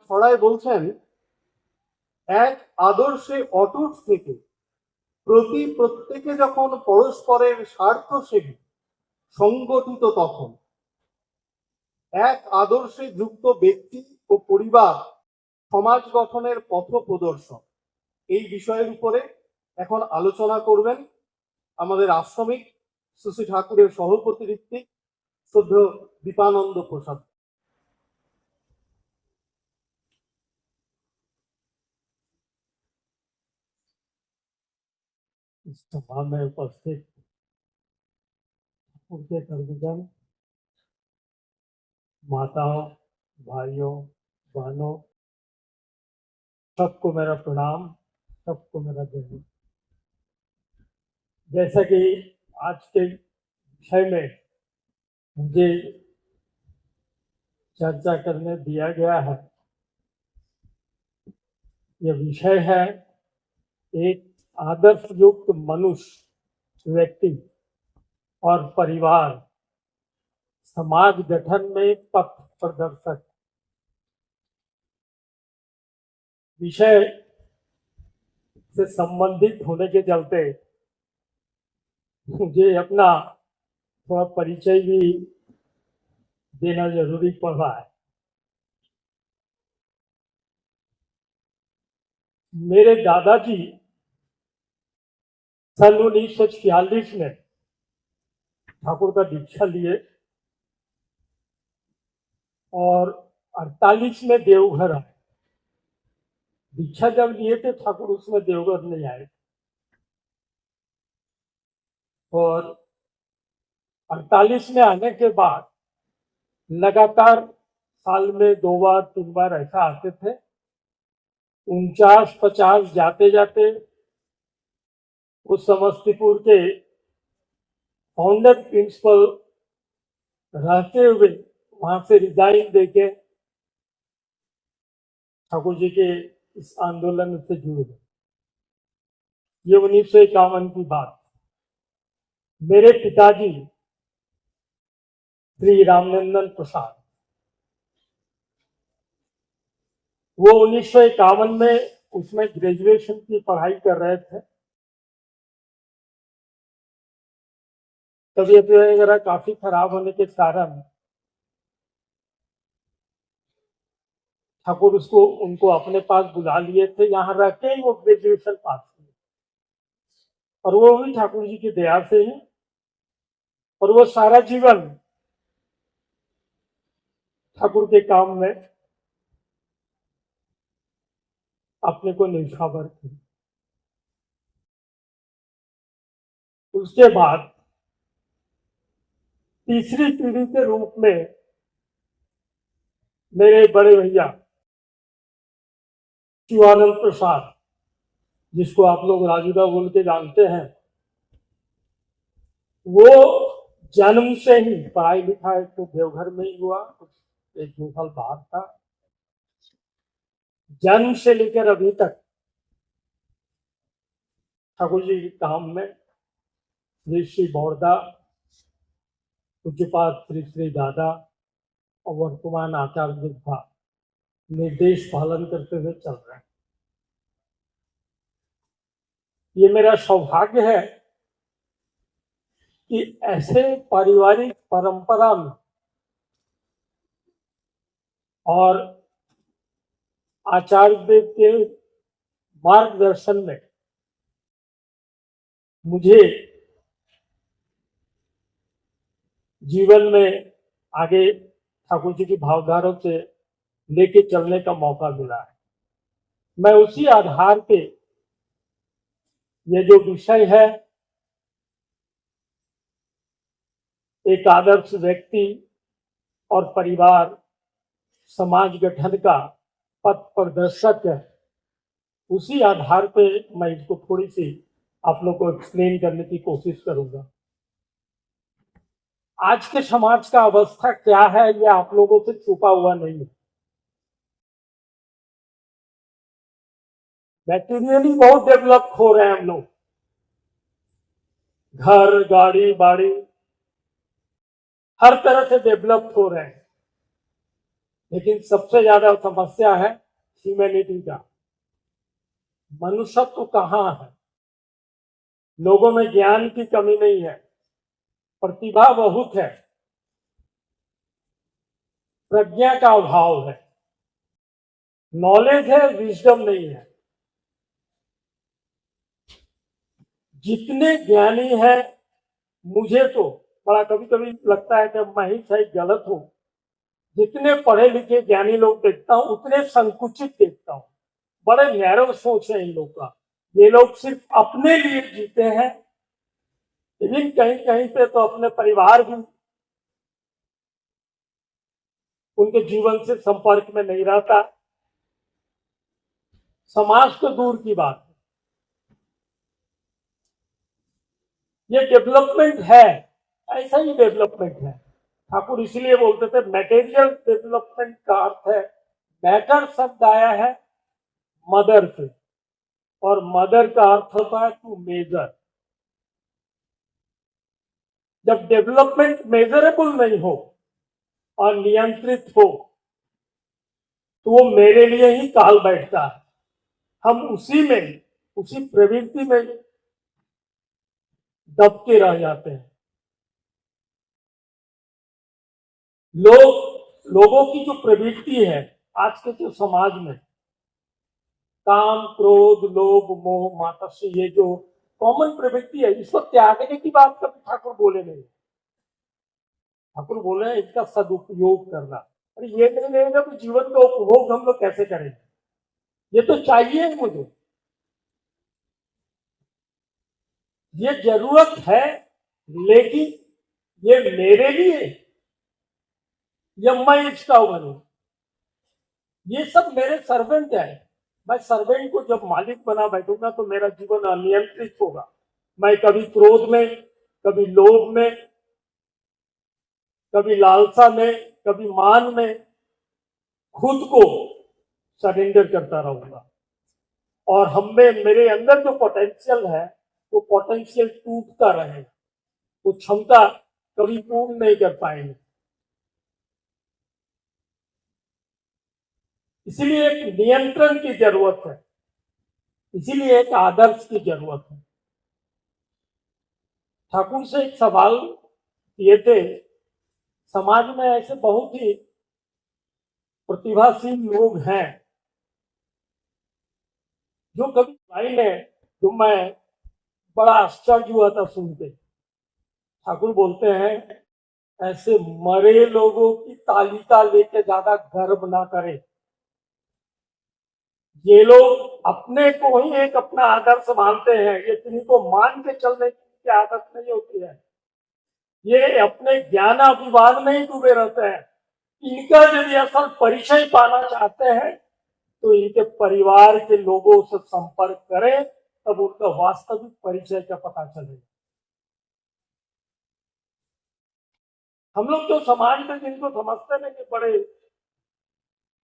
ছড়ায় বলছেন, এক আদর্শে অটুট থেকে প্রত্যেকে যখন পরস্পরের স্বার্থ সেবী সংগঠিত, তখন এক আদর্শে যুক্ত ব্যক্তি ও পরিবার সমাজ গঠনের পথ প্রদর্শক। এই বিষয়ের উপরে এখন আলোচনা করবেন আমাদের আশ্রমিক শ্রী ঠাকুরের সভাপতি ঋত্বিক শ্রদ্ধেয় দীপানন্দ প্রসাদ। इस सभा में उपस्थित उनके कर्मजन, माताओं, भाइयों, बहनों, सबको मेरा प्रणाम, सबको मेरा जय। जैसा कि आज के विषय में मुझे चर्चा करने दिया गया है, यह विषय है एक आदर्श युक्त मनुष्य, व्यक्ति और परिवार समाज गठन में पथ प्रदर्शक। विषय से संबंधित होने के चलते मुझे अपना थोड़ा परिचय भी देना जरूरी पड़ रहा है। मेरे दादाजी सन 1946 में ठाकुर का दीक्षा लिए और 48 में देवघर आए। दीक्षा जब लिए थे ठाकुर, उसमें देवघर नहीं आए। और 48 में आने के बाद लगातार साल में 2 बार 3 बार ऐसा आते थे। 49-50 जाते जाते उस समस्तीपुर के फाउंडर प्रिंसिपल रहते हुए वहां से रिजाइन देके ठाकुर जी के इस आंदोलन से जुड़ गए। ये 1951 की बात। मेरे पिताजी श्री रामनंदन प्रसाद, वो 1951 में उसमें ग्रेजुएशन की पढ़ाई कर रहे थे। तबीयत वगैरह काफी खराब होने के कारण ठाकुर उनको अपने पास बुला लिए थे। यहाँ रह के ही वो ग्रेजुएशन पास किए, और वो भी ठाकुर जी की दया से ही। और वो सारा जीवन ठाकुर के काम में अपने को निछावर की। उसके बाद तीसरी पीढ़ी के रूप में मेरे बड़े भैया शिवानंद प्रसाद, जिसको आप लोग राजूदा बोल के जानते हैं, वो जन्म से ही पढ़ाई लिखाई तो देवघर में ही हुआ, कुछ 1-2 साल बाहर था। जन्म से लेकर अभी तक ठाकुर जी के काम में श्री श्री बौरदा, पूज्यपाद श्री श्री दादा और वर्तमान आचार्य का निर्देश पालन करते हुए चल रहे हैं। ये मेरा सौभाग्य है कि ऐसे पारिवारिक परंपरा में और आचार्य देव के मार्गदर्शन में मुझे जीवन में आगे ठाकुर जी की भावधारा से लेके चलने का मौका मिला है। मैं उसी आधार पे ये जो विषय है, एक आदर्श व्यक्ति और परिवार समाज गठन का पथ प्रदर्शक है, उसी आधार पे मैं इसको थोड़ी सी आप लोग को एक्सप्लेन करने की कोशिश करूंगा। आज के समाज का अवस्था क्या है, ये आप लोगों से छुपा हुआ नहीं है। मैटेरियली बहुत डेवलप हो रहे हैं हम लोग, घर, गाड़ी, बाड़ी हर तरह से डेवलप हो रहे हैं, लेकिन सबसे ज्यादा समस्या है ह्यूमैनिटी का। मनुष्यत्व कहाँ है? लोगों में ज्ञान की कमी नहीं है, प्रतिभा बहुत है, प्रज्ञा का अभाव है, नॉलेज है, विजडम नहीं है। जितने ज्ञानी हैं, मुझे तो बड़ा कभी कभी लगता है कि मैं ही सही गलत हूं, जितने पढ़े लिखे ज्ञानी लोग देखता हूं उतने संकुचित देखता हूं। बड़े नैरो सोच है इन लोग का। ये लोग सिर्फ अपने लिए जीते हैं, लेकिन कहीं कहीं पे तो अपने परिवार भी उनके जीवन से संपर्क में नहीं रहता। समाज तो दूर की बात है, ये डेवलपमेंट है, ऐसा ही डेवलपमेंट है। ठाकुर इसलिए बोलते थे मैटेरियल डेवलपमेंट का अर्थ है, मैटर शब्द आया है मदर से, और मदर का अर्थ होता है टू मेजर। जब डेवलपमेंट मेजरेबल नहीं हो और नियंत्रित हो तो वो मेरे लिए ही काल बैठता है। हम उसी में, उसी प्रवृत्ति में दबके रह जाते हैं। लोगों की जो प्रवृत्ति है आज के जो समाज में, काम, क्रोध, लोभ, मोह, मातस्य, ये जो कॉमन प्रवृत्ति है, इसको त्यागने की बात कभी ठाकुर बोले नहीं। ठाकुर बोले हैं इसका सदुपयोग करना। अरे ये नहीं रहेगा तो जीवन का उपभोग हम लोग कैसे करेंगे? ये तो चाहिए मुझे, ये जरूरत है, लेकिन ये मेरे लिए या मैं इसका बनू, ये सब मेरे सर्वेंट है। मैं सर्वेंट को जब मालिक बना बैठूंगा तो मेरा जीवन अनियंत्रित होगा। मैं कभी क्रोध में, कभी लोभ में, कभी लालसा में, कभी मान में खुद को सरेंडर करता रहूंगा, और हम में, मेरे अंदर जो पोटेंशियल है वो पोटेंशियल टूटता रहेगा, वो क्षमता कभी पूर्ण नहीं कर पाएंगे। इसीलिए एक नियंत्रण की जरूरत है, इसीलिए एक आदर्श की जरूरत है। ठाकुर से एक सवाल किए थे, समाज में ऐसे बहुत ही प्रतिभाशील लोग हैं जो कभी लाइन है, जो मैं बड़ा आश्चर्य हुआ था सुनते। ठाकुर बोलते हैं ऐसे मरे लोगों की तालिका लेके ज्यादा गर्व ना करें। ये लोग अपने को ही एक अपना आदर्श मानते हैं, ये किन्हीं को मान के चलने की आदत नहीं होती है। ये अपने ज्ञानाभिवाद में ही डूबे रहते हैं। इनका यदि असल परिचय पाना चाहते हैं तो इनके परिवार के लोगों से संपर्क करें, तब उनका वास्तविक परिचय का पता चलेगा। हम लोग तो समाज में जिनको समझते हैं कि बड़े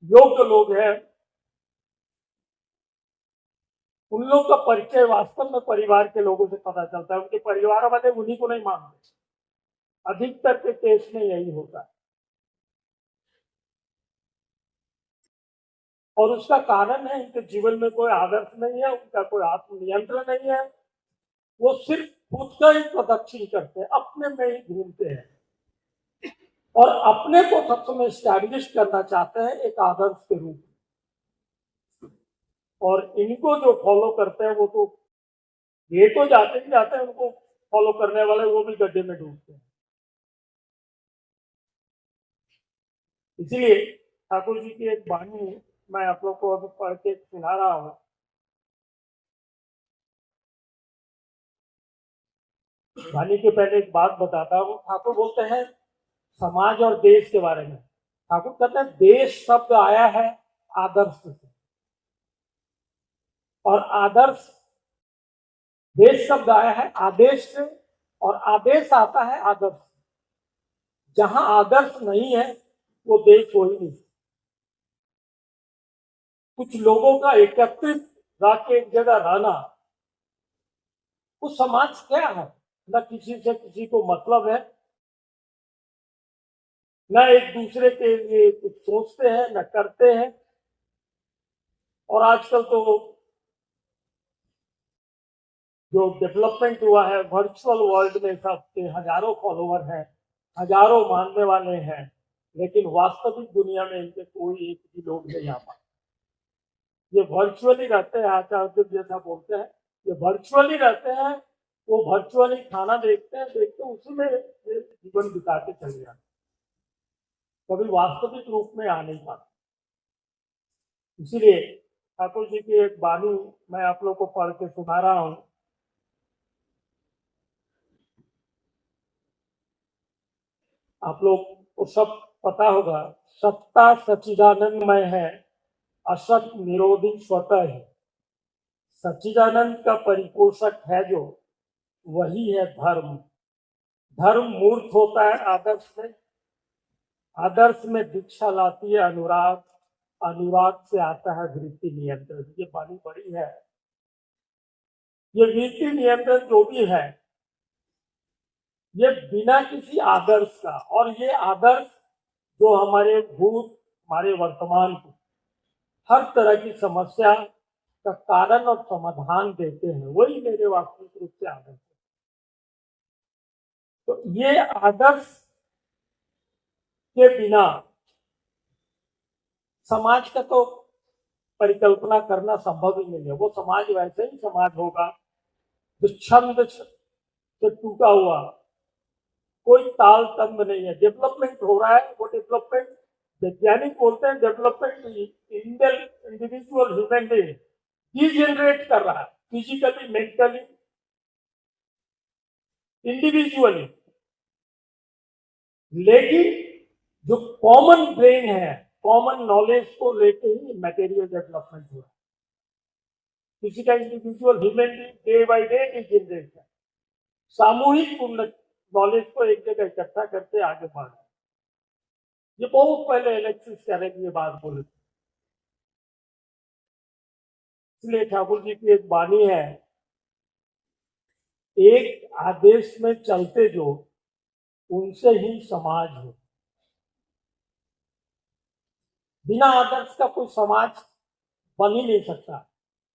योग्य लोग हैं, उन लोग का परिचय वास्तव में परिवार के लोगों से पता चलता है। उनके परिवार वाले उन्हीं को नहीं मानते। अधिकतर के केस में यही होता है, और उसका कारण है उनके जीवन में कोई आदर्श नहीं है, उनका कोई आत्मनियंत्रण नहीं है। वो सिर्फ खुद का ही प्रदक्षिण करते हैं, अपने में ही घूमते हैं, और अपने को सब समय स्टैब्लिश करना चाहते हैं एक आदर्श के रूप में। और इनको जो फॉलो करते हैं वो तो ये तो जाते ही जाते हैं, उनको फॉलो करने वाले वो भी गड्ढे में डूबते हैं। इसीलिए ठाकुर जी की एक वाणी मैं आप लोग को अभी पढ़ के सुना रहा हूं। वाणी के पहले एक बात बताता हूँ। ठाकुर बोलते हैं समाज और देश के बारे में। ठाकुर कहते हैं देश शब्द आया है आदर्श से, और आदर्श, देश शब्द आया है आदेश से, और आदेश आता है आदर्श। जहां आदर्श नहीं है वो देश हो ही नहीं। कुछ लोगों का एकत्रित राके एक जगह रहना, उस समाज क्या है? न किसी से किसी को मतलब है, न एक दूसरे के लिए कुछ सोचते हैं न करते हैं। और आजकल तो जो डेवलपमेंट हुआ है वर्चुअल वर्ल्ड में, सबके हजारों फॉलोवर हैं, हजारों मानने वाले हैं, लेकिन वास्तविक दुनिया में इनके कोई एक भी लोग नहीं आ पाते। ये वर्चुअली रहते हैं, आचार्य जैसा बोलते हैं, ये वर्चुअली रहते हैं। वो वर्चुअली खाना देखते हैं, देखते उसी में जीवन बिताते चले जाते, कभी वास्तविक रूप में आ नहीं पाते। इसीलिए ठाकुर जी की एक वाणी मैं आप लोग को पढ़ के सुना रहा हूं। आप लोग को सब पता होगा, सत्ता सच्चिदानंदमय है, असत निरोधी स्वतः है। सच्चिदानंद का परिपोषक है जो, वही है धर्म। धर्म मूर्त होता है आदर्श में, आदर्श में दीक्षा लाती है अनुराग, अनुराग से आता है वृत्ति नियंत्रण। ये वाणी बड़ी है। ये वृत्ति नियंत्रण जो भी है, ये बिना किसी आदर्श का, और ये आदर्श जो हमारे भूत, हमारे वर्तमान को हर तरह की समस्या का कारण और समाधान देते हैं, वही मेरे वास्तविक रूप से आदर्श है। तो ये आदर्श के बिना समाज का तो परिकल्पना करना संभव ही नहीं है। वो समाज वैसे ही समाज होगा जो छंद से टूटा हुआ, कोई ताल तंद नहीं है। डेवलपमेंट हो रहा है, वो डेवलपमेंट वैज्ञानिक बोलते हैं development individual human being degenerate कर रहा है, फिजिकली, मेंटली, इंडिविजुअली। लेकिन जो कॉमन ब्रेन है, कॉमन नॉलेज को लेके ही मटेरियल डेवलपमेंट हो रहा है। किसी का individual human day by day degenerate है, सामूहिक नॉलेज को एक जगह इकट्ठा करके आगे बढ़ रहा है। ये बहुत पहले एलेक्सिस कैरेक ये बात बोले थे। इसलिए ठाकुर जी की एक वाणी है, एक आदेश में चलते जो, उनसे ही समाज हो। बिना आदर्श का कोई समाज बन ही नहीं सकता,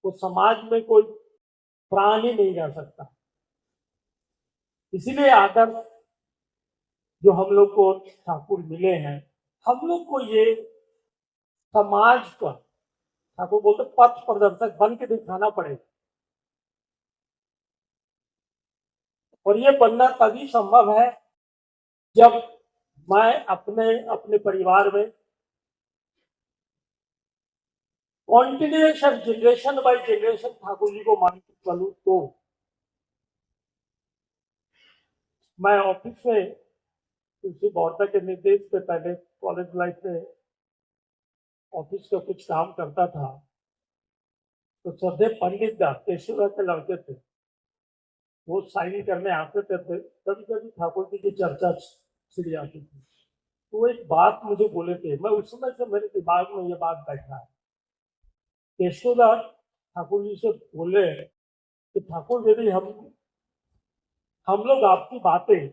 वो समाज में कोई प्राण ही नहीं रह सकता। इसीलिए आदर्श जो हम लोग को ठाकुर मिले हैं, हम लोग को ये समाज पर ठाकुर बोलते पथ प्रदर्शक बन के दिखाना पड़ेगा। और ये बनना तभी संभव है जब मैं अपने अपने परिवार में continuation, generation by generation Thakur ji को मान के चलूं। तो मैं ऑफिस में तुलसी बौर्ता के निर्देश पे पहले कॉलेज लाइफ में ऑफिस का कुछ काम करता था, तो श्रद्धे पंडित दा केशवरा के लड़के थे, वो साइन करने आते थे। कभी कभी ठाकुर जी की चर्चा छिड़ी आती थी, तो वो एक बात मुझे बोले थे, मैं उस समय से मेरे दिमाग में ये बात बैठा है। केशवरा ठाकुर जी से बोले कि ठाकुर यदि हम लोग आपकी बातें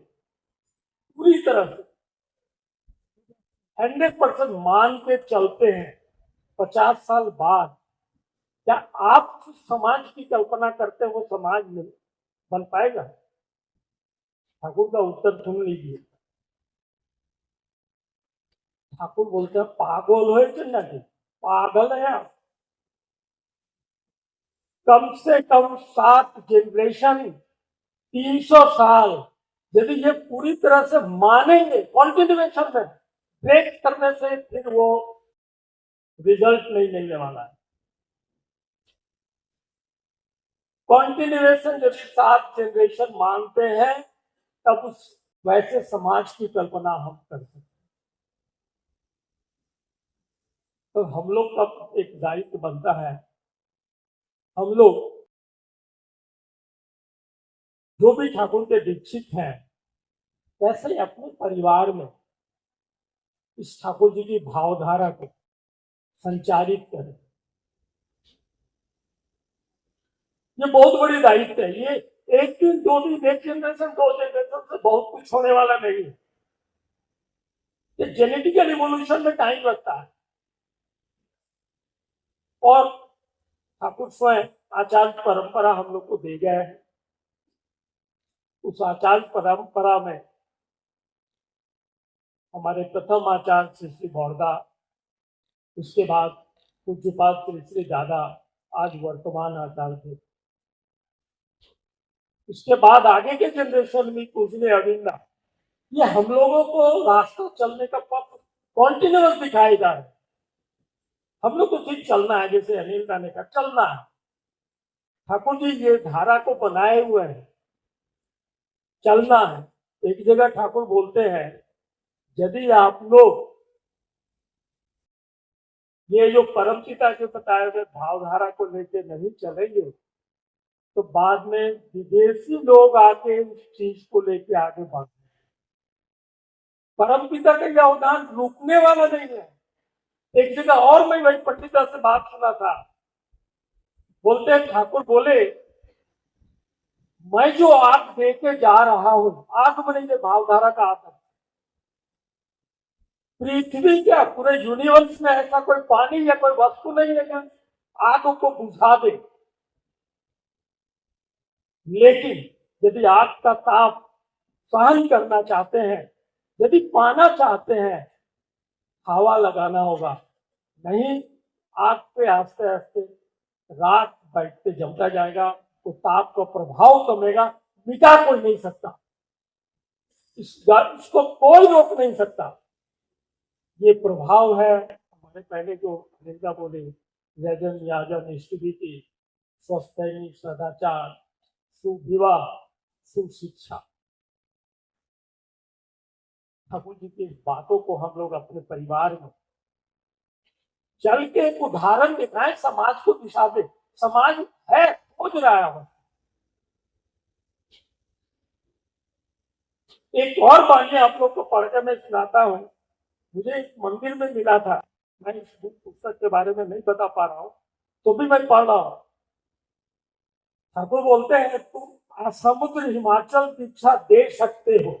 पूरी तरह से 100% मान के चलते हैं, 50 साल बाद क्या आप समाज की कल्पना करते हैं वो समाज में बन पाएगा? ठाकुर का उत्तर सुन लीजिए। ठाकुर बोलते हैं पागल हो नहीं, पागल है आप। कम से कम 7 जनरेशन, 300 साल यदि ये पूरी तरह से मानेंगे कॉन्टिन्यूएशन में, ब्रेक करने से फिर वो रिजल्ट नहीं मिलने वाला है। कॉन्टिन्यूएशन जब 7 जनरेशन मानते हैं, तब उस वैसे समाज की कल्पना हम कर सकते हैं। तो हम लोग का एक दायित्व बनता है, हम लोग जो भी ठाकुर के दीक्षित हैं, वैसे अपने परिवार में इस ठाकुर जी की भावधारा को संचारित करें। ये बहुत बड़ी दायित्व है। ये एक दिन, 2 दिन, 1 जनरेशन, 2 जनरेशन से बहुत कुछ होने वाला नहीं है। ये जेनेटिकल इवोल्यूशन में टाइम लगता है। और ठाकुर स्वयं आचार्य परंपरा हम लोग को दे गए हैं। उस आचार्य परंपरा में हमारे प्रथम आचार्य श्री श्री बौरदा, उसके बाद पूज्यपाद श्री श्री दादा, आज वर्तमान आचार्य थे। उसके बाद आगे के जनरेशन में पूजने अरविंदा, ये हम लोगों को रास्ता चलने का पथ कॉन्टिन्यूअस दिखाई जा रहा है। हम लोग को ठीक चलना है, जैसे अनिल ने कहा चलना है। ठाकुर जी ये धारा को बनाए हुए हैं, चलना है। एक जगह ठाकुर बोलते हैं, यदि आप लोग ये जो परम पिता के बताए हुए भावधारा को लेकर नहीं चलेंगे तो बाद में विदेशी लोग आके इस चीज को लेके आगे बढ़ते। परम पिता का यह अवदान रुकने वाला नहीं है। एक जगह और मैं वही पंडिता से बात सुना था, बोलते हैं ठाकुर बोले, मैं जो आग देके जा रहा हूं, आग बनी भावधारा का आत्मा, पृथ्वी क्या पूरे यूनिवर्स में ऐसा कोई पानी या कोई वस्तु नहीं है कि आग को बुझा दे। लेकिन यदि आग का ताप सहन करना चाहते हैं, यदि पाना चाहते हैं, हवा लगाना होगा। नहीं, आग पे आस्ते आस्ते रात बैठते जमता जाएगा, तो ताप का प्रभाव कमेगा, मिटा कोई नहीं सकता, इसको कोई रोक नहीं सकता। ये प्रभाव है। हमारे पहले जो नेता बोले, यजन याजन स्तुति स्वस्थ सदाचार सुविवाह सुशिक्षा, ठाकुर जी की बातों को हम लोग अपने परिवार में चल के एक उदाहरण दिखाएं, समाज को दिशा दे। समाज है, खोज रहा है। एक और बात आप लोग को पढ़कर मैं सुनाता हूँ। मुझे इस मंदिर में मिला था, मैं इस पुस्तक के बारे में नहीं बता पा रहा हूँ, तो भी मैं पढ़ रहा हूँ। ठाकुर बोलते हैं, तुम समुद्र हिमाचल दीक्षा दे सकते हो,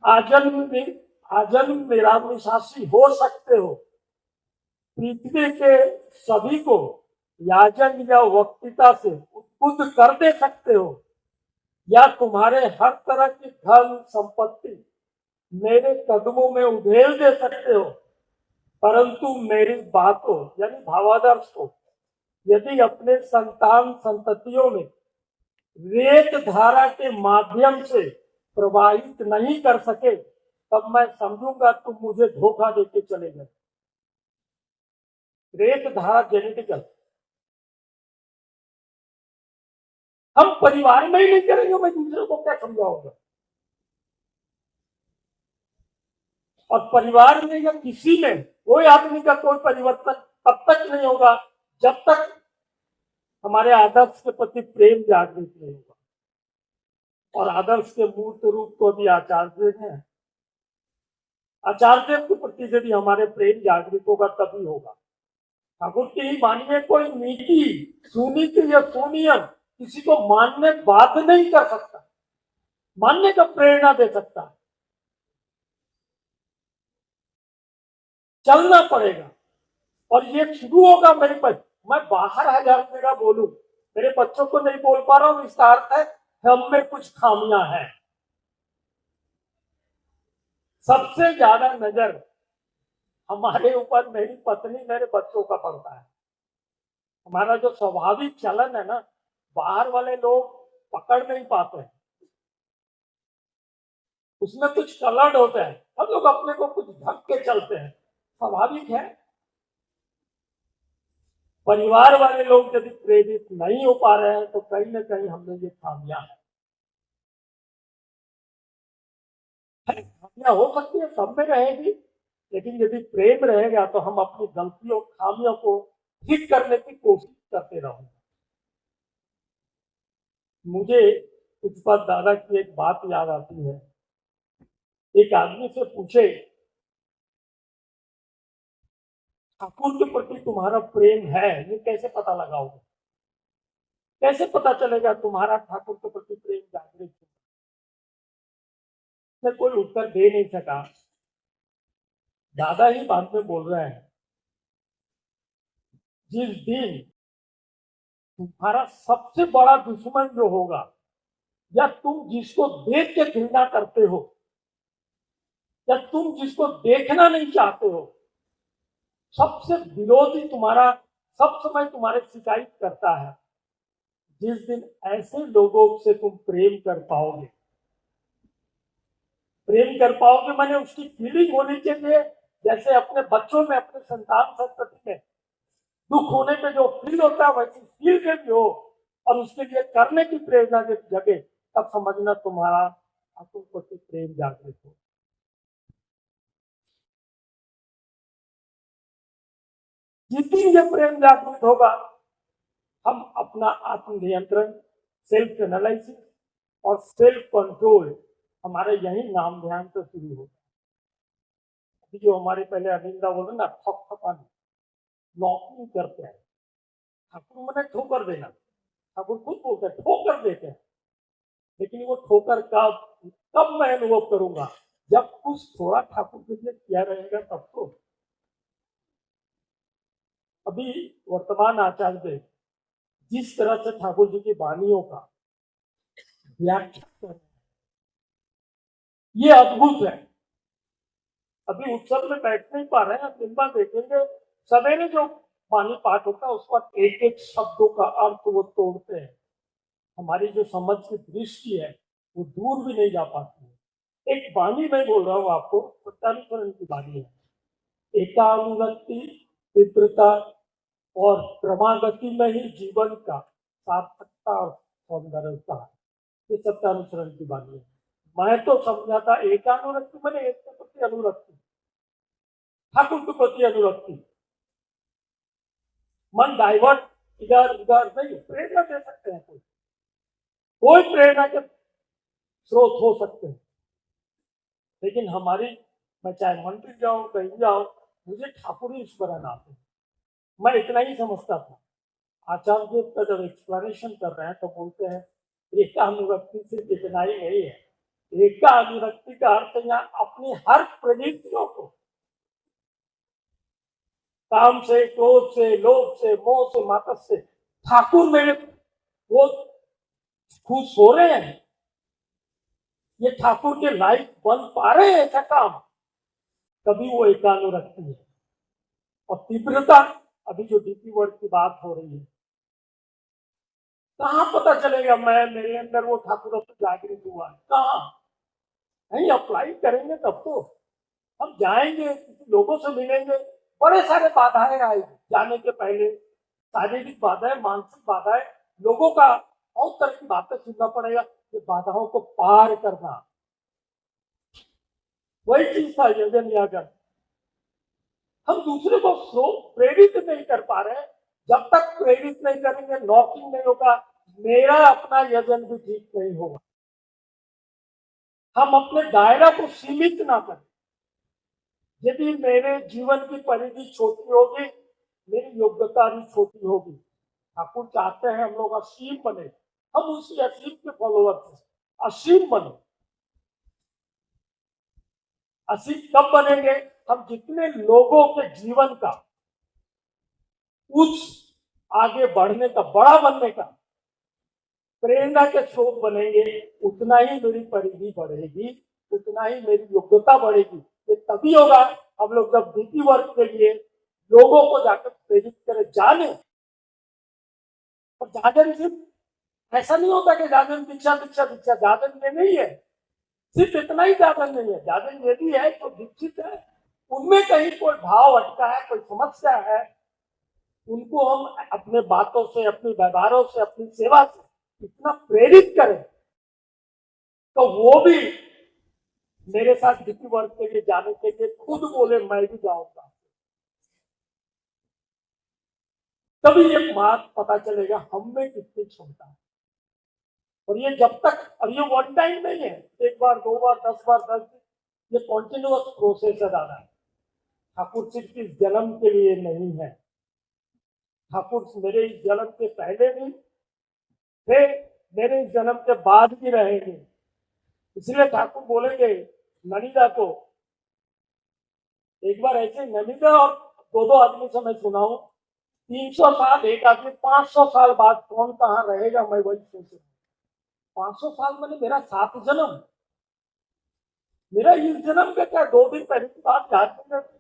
आजन्म निरामिषासी हो सकते हो, पृथ्वी के सभी को याजन या वक्तिता से उद्बुद्ध कर दे सकते हो, या तुम्हारे हर तरह की धन संपत्ति मेरे कदमों में उधेल दे सकते हो, परंतु मेरी बातों यानी भावादर्श को यदि अपने संतान संततियों में रेत धारा के माध्यम से प्रवाहित नहीं कर सके, तब मैं समझूंगा तुम मुझे धोखा देके चले गए। रेत धारा जेनेटिकल हम परिवार में ही नहीं करेंगे, मैं दूसरे को क्या समझाऊंगा। और परिवार में या किसी में कोई आदमी का कोई परिवर्तन तब तक नहीं होगा जब तक हमारे आदर्श के प्रति प्रेम जागृत नहीं होगा। और आदर्श के मूर्त रूप को भी आचार्य हैं, आचार्य के प्रति यदि हमारे प्रेम जागृत होगा तभी होगा। ठाकुर की ही मानिए, कोई नीति सुनीति या सुनियम किसी को मानने बाध्य नहीं कर सकता, मानने का प्रेरणा दे सकता है। चलना पड़ेगा और ये शुरू होगा मेरे पास। मैं बाहर 1000 जगह बोलूं, मेरे बच्चों को नहीं बोल पा रहा हूं, इसका अर्थ है हम में कुछ खामियां हैं। सबसे ज्यादा नजर हमारे ऊपर मेरी पत्नी मेरे बच्चों का पड़ता है। हमारा जो स्वाभाविक चलन है ना, बाहर वाले लोग पकड़ नहीं पाते हैं, उसमें कुछ कलर्ड होता है। हम लोग अपने को कुछ ढक के चलते हैं, स्वाभाविक है। परिवार वाले लोग यदि प्रेरित नहीं हो पा रहे हैं तो कहीं ना कहीं हमने ये खामियां हो सकती है, सब में रहेगी, लेकिन यदि प्रेम रहेगा तो हम अपनी गलतियों खामियों को ठीक करने की कोशिश करते रहेंगे। मुझे कुछ बात दादा की एक बात याद आती है। एक आदमी से पूछे, ठाकुर के प्रति तुम्हारा प्रेम है ये कैसे पता लगाओगे, कैसे पता चलेगा तुम्हारा ठाकुर के प्रति प्रेम जागृत है? उसने कोई उत्तर दे नहीं सका। दादा ही बाद में बोल रहे हैं, जिस दिन तुम्हारा सबसे बड़ा दुश्मन जो होगा, या तुम जिसको देख के घृणा करते हो, या तुम जिसको देखना नहीं चाहते हो, सबसे विरोधी तुम्हारा सब समय तुम्हारे शिकायत करता है, जिस दिन ऐसे लोगों से तुम प्रेम कर पाओगे मैंने उसकी फीलिंग होनी चाहिए, जैसे अपने बच्चों में, अपने संतान संतति में दुख होने पे जो फील होता है वैसी फील के भी हो, और उसके लिए करने की प्रेरणा जब जगे, तब समझना तुम्हारा ठाकुर प्रति प्रेम जागृत हो। जिस दिन ये प्रेम जागृत होगा, हम अपना आत्म नियंत्रण, सेल्फ एनालिसिस और सेल्फ कंट्रोल हमारे यही नाम ध्यान से शुरू होगा। अभी जो हमारे पहले अनिंदा बोले ना, ठप ठपानी, नॉकिंग करते हैं, ठाकुर मैंने ठोकर देना, ठाकुर खुद बोलते हैं ठोकर देते हैं, लेकिन वो ठोकर कब मैं अनुभव करूंगा, जब कुछ थोड़ा ठाकुर के लिए किया रहेगा तब तो। अभी वर्तमान आचार्य जिस तरह से ठाकुर जी की वाणियों का व्याख्या कर रहे हैं, ये अद्भुत है। अभी उत्सव में बैठ नहीं पा रहे हैं, दिन बाद देखेंगे सवेरे जो वाणी पाठ होता है उसका एक एक शब्दों का अर्थ वो तोड़ते हैं, हमारी जो समझ की दृष्टि है वो दूर भी नहीं जा पाती है। एक वाणी मैं बोल रहा हूँ आपको, सत्यानुकरण की वाणी है, एकानुगति, तीव्रता और क्रमागति में ही जीवन का सार्थकता और सौंदर्यता है, ये सत्यानुसरण की वाणी है। मैं तो समझा था एकानुरक्ति मैंने एक के प्रति अनुरक्ति, ठाकुर के प्रति अनुरक्ति, मन डाइवर्ट इधर उधर नहीं, प्रेरणा दे सकते हैं, कोई प्रेरणा के स्रोत हो सकते हैं, लेकिन हमारी, मैं चाहे मंदिर जाऊं कहीं जाऊं, मुझे ठाकुर ही स्मरण आते हैं। मैं इतना ही समझता था। आचार्य का जब एक्सप्लेनेशन कर रहे हैं तो बोलते हैं एकानुरक्ति से इतना ही नहीं है, एकानुरक्ति का अर्थ यहाँ अपनी हर प्रवृत्तियों को, काम से, क्रोध से, लोभ से, मोह से, मातस से, ठाकुर मेरे वो खुश हो रहे हैं, ये ठाकुर के लायक बन पा रहे हैं ऐसा काम, तभी वो एकानुरक्ति है। और तीव्रता, अभी जो डीपी वर्ड की बात हो रही है, कहाँ पता चलेगा मैं मेरे अंदर वो ठाकुर जागृत हुआ है, कहाँ? नहीं अप्लाई करेंगे तब तो। हम जाएंगे, किसी लोगों से मिलेंगे, बड़े सारे बाधाएं आएगी जाने के पहले, शारीरिक बाधाएं, मानसिक बाधाएं, लोगों का बहुत तरह की बातें सुनना पड़ेगा, ये बाधाओं को पार करना, वही चीज था यजन यागन। हम दूसरे को प्रेरित नहीं कर पा रहे, जब तक प्रेरित नहीं करेंगे, नॉकिंग नहीं होगा, मेरा अपना यजन भी ठीक नहीं होगा। हम अपने दायरा को सीमित ना करें। यदि मेरे जीवन की परिधि छोटी होगी, मेरी योग्यता भी छोटी होगी। ठाकुर चाहते हैं हम लोग असीम बने, हम उसी असीम के फॉलोअर्स हैं, असीम बने। असीम कब बनेंगे? हम जितने लोगों के जीवन का उच्च आगे बढ़ने का, बड़ा बनने का प्रेरणा के स्रोत बनेंगे, उतना ही मेरी परिधि बढ़ेगी, उतना ही मेरी योग्यता बढ़ेगी। ये तभी होगा हम लोग जब डीपी वर्क के लिए लोगों को जाकर प्रेरित करें, जाने। और जागरण सिर्फ ऐसा नहीं होता कि जागरण दीक्षा दीक्षा दीक्षा, जागरण ये नहीं है, सिर्फ इतना ही जागरण नहीं है। जागरण यदि है तो दीक्षित है, उनमें कहीं कोई भाव अटका है, कोई समस्या है, उनको हम अपने बातों से, अपने व्यवहारों से, अपनी सेवा से इतना प्रेरित करें तो वो भी मेरे साथ डीपी वर्क के लिए जाने के लिए खुद बोले मैं भी जाऊंगा। तभी ये बात पता चलेगा हम में कितनी क्षमता है। और ये जब तक, और ये वन टाइम नहीं है, एक बार, दो बार, 10 बार, 10, ये कॉन्टिन्यूअस प्रोसेस है दादा। ठाकुर सिर्फ इस जन्म के लिए नहीं है, ठाकुर मेरे इस जन्म के पहले भी थे, मेरे इस जन्म के बाद भी रहेंगे। इसलिए ठाकुर बोलेंगे ननिदा को, एक बार ऐसे ननिदा और दो दो आदमी से मैं सुनाऊं, 300 साल एक आदमी, 500 साल बाद कौन कहाँ रहेगा, मैं वही सोच रहा हूँ। 500 साल मैंने मेरा 7 जन्म, मेरा इस जन्म का क्या, 2 दिन पहले की बात याद नहीं रहती,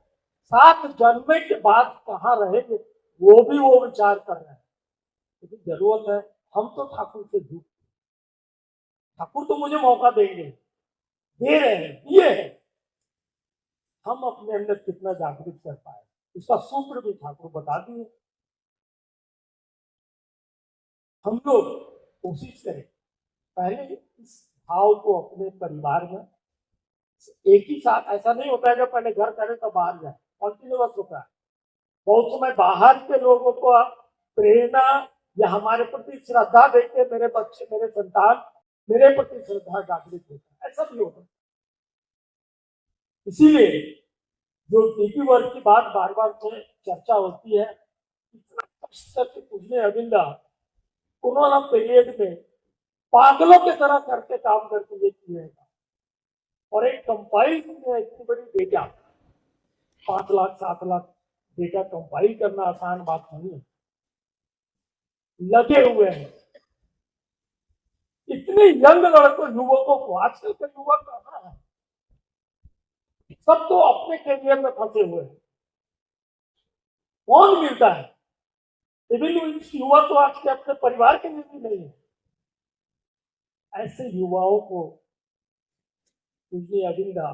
7 जन्म के बाद कहाँ रहेंगे, वो भी वो विचार कर रहे हैं। लेकिन जरूरत है, हम तो ठाकुर से जुड़, ठाकुर तो मुझे मौका देंगे, दे रहे हैं, दिए हैं, हम अपने अंदर कितना जागृत कर पाए, इसका सूत्र भी ठाकुर बता दिए। हम लोग कोशिश करें, पहले इस भाव को अपने परिवार में एक ही साथ, ऐसा नहीं होता है जब पहले घर करें तो बाहर जाए, कंटिन्यूअस होता है। बहुत समय बाहर के लोगों को प्रेरणा या हमारे प्रति श्रद्धा देके मेरे बच्चे, मेरे संतान मेरे प्रति श्रद्धा जागृत होता है, ऐसा भी होता है। इसीलिए जो डीपी वर्ग की बात बार बार में चर्चा होती है, इतना कष्ट करके पूछने अविंदा कोरोना पीरियड में पागलों की तरह करके काम करके ये किए हैं, और एक कंपाइल में इतनी बड़ी data 5 lakh 7 lakh data compile करना आसान बात नहीं है, लगे हुए हैं इतने यंग लड़कों युवकों को। आजकल के युवक कहाँ है, सब तो अपने करियर में फंसे हुए हैं, कौन मिलता है, इवन युवा तो आज के अपने परिवार के लिए भी नहीं है। ऐसे युवाओं को अविंदा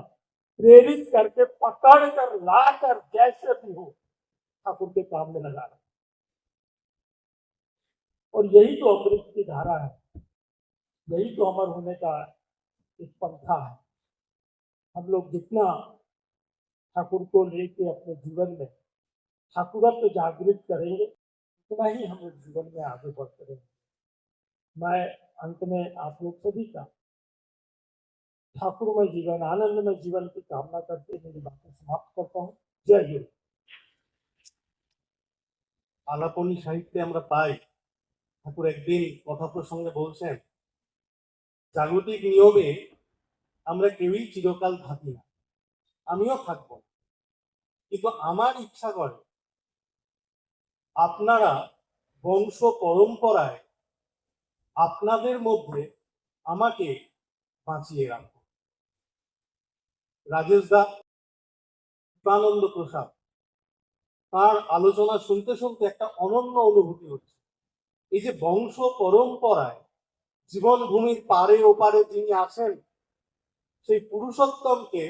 प्रेरित करके पकड़ कर लाकर जैसे भी हो ठाकुर के काम में लगा रहा, और यही तो अमृत की धारा है, यही तो अमर होने का एक पंथा है। हम लोग जितना ठाकुर को लेके अपने जीवन में ठाकुरत्व जागृत करेंगे, उतना ही हम जीवन में आगे बढ़ते रहेंगे। मैं अंत में आप लोग सभी का ठाकुर में जीवन, आनंद में जीवन की कामना करके मेरी बातें समाप्त करता हूँ। जय गुरु। আলাপনী সাহিত্যে আমরা পাই ঠাকুর একদিন কথা প্রসঙ্গে বলছেন, জাগতিক নিয়মে আমরা কেউই চিরকাল থাকি না, আমিও থাকব, কিন্তু আমার ইচ্ছা করে আপনারা বংশ পরম্পরায় আপনাদের মধ্যে আমাকে বাঁচিয়ে রাখুন। রাজেশ দা, কৃপানন্দ প্রসাদ, তার আলোচনা শুনতে শুনতে একটা অনন্য অনুভূতি হচ্ছে। এই যে বংশ পরম্পরায় জীবন ভূমির পারে ওপারে যিনি আছেন, সেই পুরুষোত্তমকে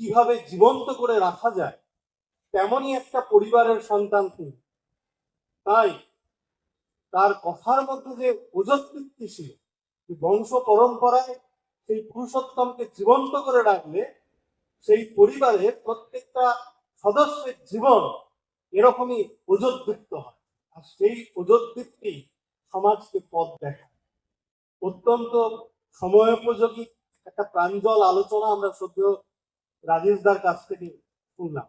কিভাবে জীবন্ত করে রাখা যায়, তেমনই একটা পরিবারের সন্তান তিনি। তাই তার কথার মধ্যে যে ওজস্বীতি ছিল, বংশ পরম্পরায় সেই পুরুষোত্তমকে জীবন্ত করে রাখলে সেই পরিবারের প্রত্যেকটা সদস্যের জীবন এরকমই ওজোদ্দীপ্ত হয়, আর সেই ওজোদ্দীপ্তি সমাজকে পথ দেখায়। অত্যন্ত সময়োপযোগী একটা প্রাঞ্জল আলোচনা আমরা সদ্য রাজেশ দার কাছ থেকে শুনলাম।